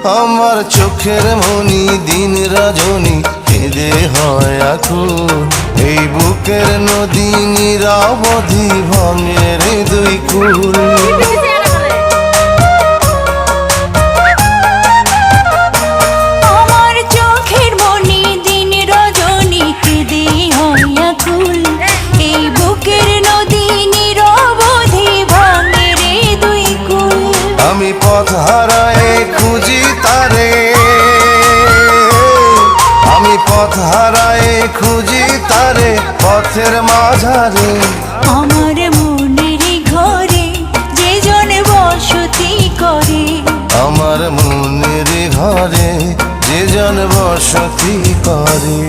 আমার চোখের মনি দিন রজনী কেঁদে হয় আকুল। এই বুকের নদী নিরবধি ভাঙে রে দুই কুল। আমার চোখের মনি দিন রজনী কেঁদে হয় আকুল। এই বুকের নদী নিরবধি ভাঙে রে দুই কুল। আমি পথ হারায়ে খুঁজি তারে, আমি পথ হারায়ে খুঁজি তারে পথের মাঝারে। আমার মনের ঘরে যে জন বসতি করে, আমার মনের ঘরে যে জন বসতি করে।